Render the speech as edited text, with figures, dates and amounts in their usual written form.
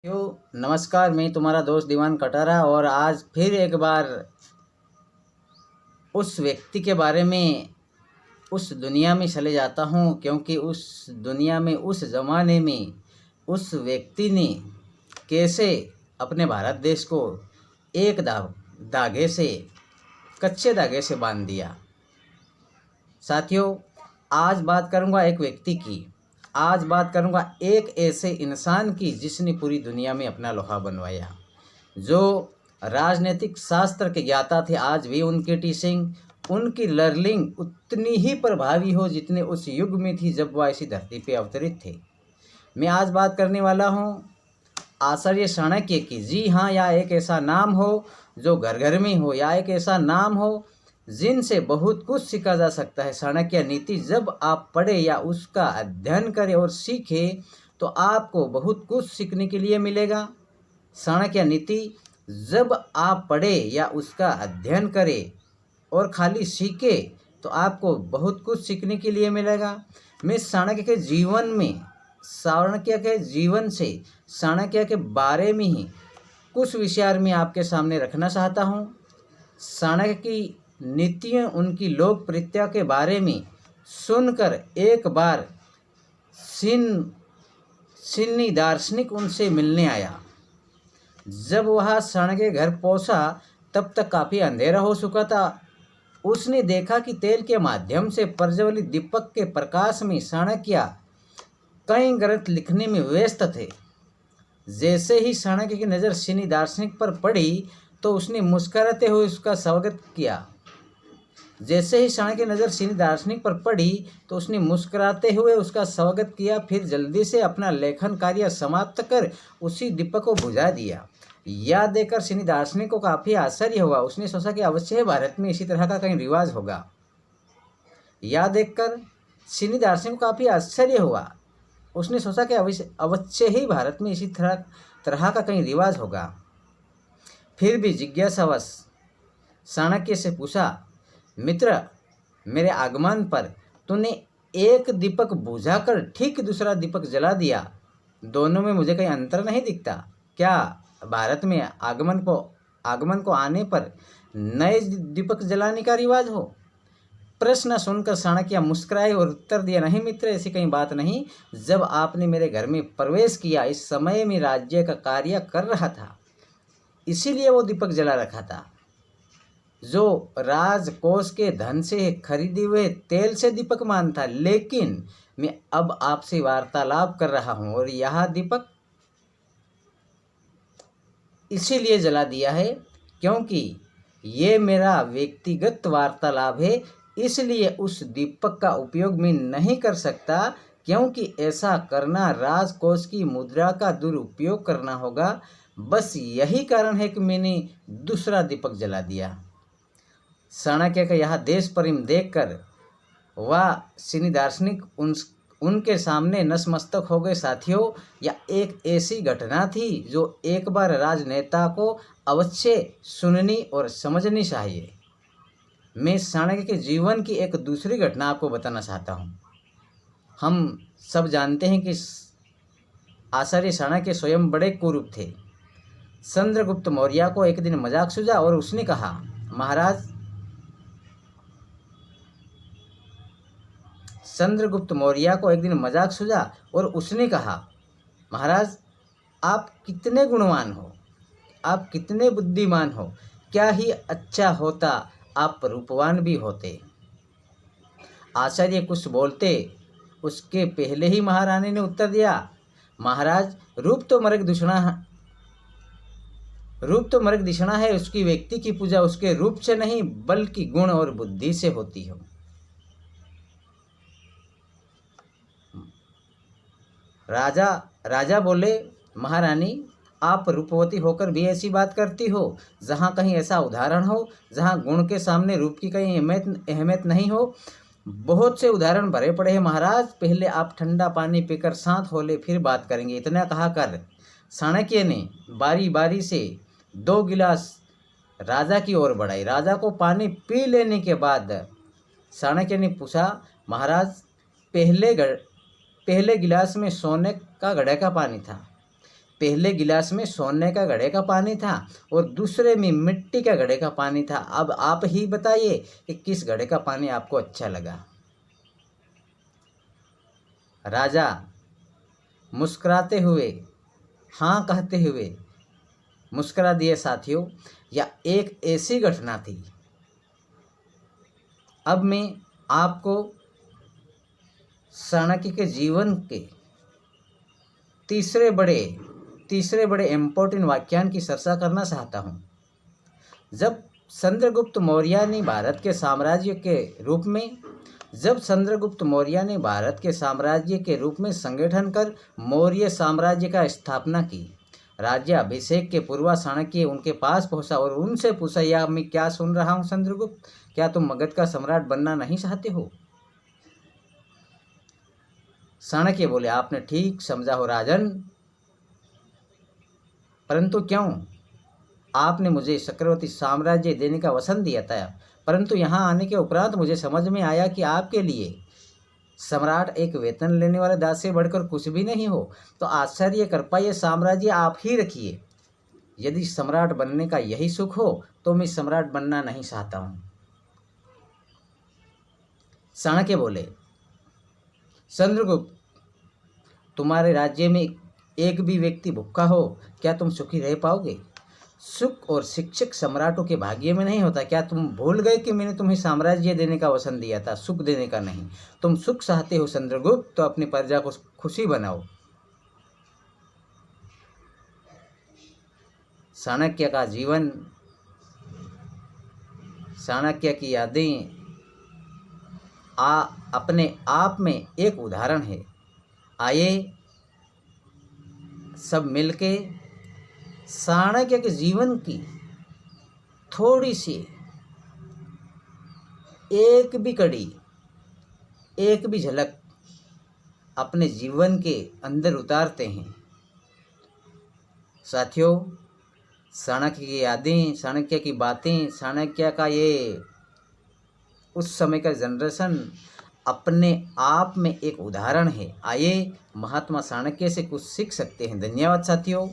नमस्कार। मैं तुम्हारा दोस्त दीवान कटारा और आज फिर एक बार उस व्यक्ति के बारे में उस दुनिया में चले जाता हूँ, क्योंकि उस दुनिया में उस ज़माने में उस व्यक्ति ने कैसे अपने भारत देश को एक धागे से, कच्चे धागे से बांध दिया। साथियों, आज बात करूँगा एक व्यक्ति की, आज बात करूँगा एक ऐसे इंसान की जिसने पूरी दुनिया में अपना लोहा बनवाया, जो राजनीतिक शास्त्र के ज्ञाता थे। आज भी उनकी टीचिंग, उनकी लर्निंग उतनी ही प्रभावी हो जितने उस युग में थी जब वह इसी धरती पे अवतरित थे। मैं आज बात करने वाला हूँ आचार्य चाणक्य की। जी हाँ, या एक ऐसा नाम हो जो घर घर में हो, या एक ऐसा नाम हो जिनसे बहुत कुछ सीखा जा सकता है। चाणक्य नीति जब आप पढ़े या उसका अध्ययन करें और सीखें तो आपको बहुत कुछ सीखने के लिए मिलेगा। चाणक्य नीति जब आप पढ़े या उसका अध्ययन करें और खाली सीखे तो आपको बहुत कुछ सीखने के लिए मिलेगा। मैं चाणक्य के जीवन में, चाणक्य के जीवन से, चाणक्य के बारे में ही कुछ विचार में आपके सामने रखना चाहता हूँ। चाणक्य की नीतियों, उनकी लोकप्रियता के बारे में सुनकर एक बार चीनी दार्शनिक उनसे मिलने आया। जब वह चाणक्य के घर पहुंचा तब तक काफ़ी अंधेरा हो चुका था। उसने देखा कि तेल के माध्यम से प्रज्वलित दीपक के प्रकाश में चाणक्य कई ग्रंथ लिखने में व्यस्त थे। जैसे ही चाणक्य की नज़र चीनी दार्शनिक पर पड़ी तो उसने मुस्कुराते हुए उसका स्वागत किया। जैसे ही चाणक्य की नज़र चीनी दार्शनिक पर पड़ी तो उसने मुस्कुराते हुए उसका स्वागत किया। फिर जल्दी से अपना लेखन कार्य समाप्त कर उसी दीपक को बुझा दिया। यह देखकर चीनी दार्शनिक को काफ़ी आश्चर्य हुआ। उसने सोचा कि अवश्य भारत में इसी तरह का कहीं रिवाज होगा। यह देखकर चीनी दार्शनिक को काफ़ी आश्चर्य हुआ। उसने सोचा कि अवश्य ही भारत में इसी तरह का कहीं रिवाज होगा। फिर भी जिज्ञासावश चाणक्य से पूछा, मित्र, मेरे आगमन पर तूने एक दीपक बुझाकर ठीक दूसरा दीपक जला दिया। दोनों में मुझे कहीं अंतर नहीं दिखता। क्या भारत में आगमन को आने पर नए दीपक जलाने का रिवाज हो? प्रश्न सुनकर चाणक्य मुस्कुराए और उत्तर दिया, नहीं मित्र, ऐसी कहीं बात नहीं। जब आपने मेरे घर में प्रवेश किया, इस समय में राज्य का कार्य कर रहा था, इसीलिए वो दीपक जला रखा था। जो राजकोष के धन से खरीदे हुए तेल से दीपक मान था, लेकिन मैं अब आपसे वार्तालाप कर रहा हूं और यह दीपक इसीलिए जला दिया है क्योंकि ये मेरा व्यक्तिगत वार्तालाप है। इसलिए उस दीपक का उपयोग मैं नहीं कर सकता, क्योंकि ऐसा करना राजकोष की मुद्रा का दुरुपयोग करना होगा। बस यही कारण है कि मैंने दूसरा दीपक जला दिया। चाणक्य का यह देश प्रेम देखकर वह चीनी दार्शनिक उनके सामने नतमस्तक हो गए। साथियों, यह एक ऐसी घटना थी जो एक बार राजनेता को अवश्य सुननी और समझनी चाहिए। मैं चाणक्य के जीवन की एक दूसरी घटना आपको बताना चाहता हूँ। हम सब जानते हैं कि आचार्य चाणक्य स्वयं बड़े कुरूप थे। चंद्रगुप्त मौर्य को एक दिन मजाक सूझा और उसने कहा, महाराज, चंद्रगुप्त मौर्य को एक दिन मजाक सूझा और उसने कहा, महाराज, आप कितने गुणवान हो, आप कितने बुद्धिमान हो, क्या ही अच्छा होता आप रूपवान भी होते। आचार्य कुछ बोलते उसके पहले ही महारानी ने उत्तर दिया, महाराज, रूप तो मर्ग दिशना है। उसकी व्यक्ति की पूजा उसके रूप से नहीं बल्कि गुण और बुद्धि से होती हो। राजा बोले, महारानी, आप रूपवती होकर भी ऐसी बात करती हो। जहाँ कहीं ऐसा उदाहरण हो जहाँ गुण के सामने रूप की कहीं अहमियत नहीं हो। बहुत से उदाहरण भरे पड़े हैं महाराज। पहले आप ठंडा पानी पीकर शांत हो ले, फिर बात करेंगे। इतना कहा कर चाणक्य ने बारी बारी से 2 गिलास राजा की ओर बढ़ाई। राजा को पानी पी लेने के बाद चाणक्य ने पूछा, महाराज, पहले गिलास में सोने का घड़े का पानी था, पहले गिलास में सोने का घड़े का पानी था और दूसरे में मिट्टी का घड़े का पानी था। अब आप ही बताइए कि किस घड़े का पानी आपको अच्छा लगा। राजा मुस्कुराते हुए हाँ कहते हुए मुस्कुरा दिए साथियों। यह एक ऐसी घटना थी। अब मैं आपको चाणक्य के जीवन के तीसरे बड़े इम्पोर्टेंट वाक्यान की चर्चा करना चाहता हूँ। जब चंद्रगुप्त मौर्य ने भारत के साम्राज्य के रूप में संगठन कर मौर्य साम्राज्य का स्थापना की, राज्य अभिषेक के पूर्व चाणक्य उनके पास पहुंचा और उनसे पूछा, यह मैं क्या सुन रहा हूँ चंद्रगुप्त, क्या तुम मगध का सम्राट बनना नहीं चाहते हो? चाणक्य बोले, आपने ठीक समझा हो राजन, परंतु क्यों? आपने मुझे चक्रवर्ती साम्राज्य देने का वचन दिया था, परंतु यहाँ आने के उपरांत मुझे समझ में आया कि आपके लिए सम्राट एक वेतन लेने वाले दास से बढ़कर कुछ भी नहीं हो। तो आश्चर्य कृपा ये साम्राज्य आप ही रखिए। यदि सम्राट बनने का यही सुख हो तो मैं सम्राट बनना नहीं चाहता हूँ। चाणक्य बोले, चंद्रगुप्त, तुम्हारे राज्य में एक भी व्यक्ति भूखा हो, क्या तुम सुखी रह पाओगे? सुख और शिक्षक सम्राटों के भाग्य में नहीं होता। क्या तुम भूल गए कि मैंने तुम्हें साम्राज्य देने का वचन दिया था, सुख देने का नहीं? तुम सुख चाहते हो चंद्रगुप्त, तो अपनी प्रजा को खुशी बनाओ। चाणक्य का जीवन, चाणक्य की यादें अपने आप में एक उदाहरण है। आइए सब मिलके चाणक्य के जीवन की थोड़ी सी एक भी कड़ी, एक भी झलक अपने जीवन के अंदर उतारते हैं। साथियों, चाणक्य की यादें, चाणक्य की बातें, चाणक्य का ये उस समय का जनरेशन अपने आप में एक उदाहरण है। आइए महात्मा चाणक्य से कुछ सीख सकते हैं। धन्यवाद साथियों।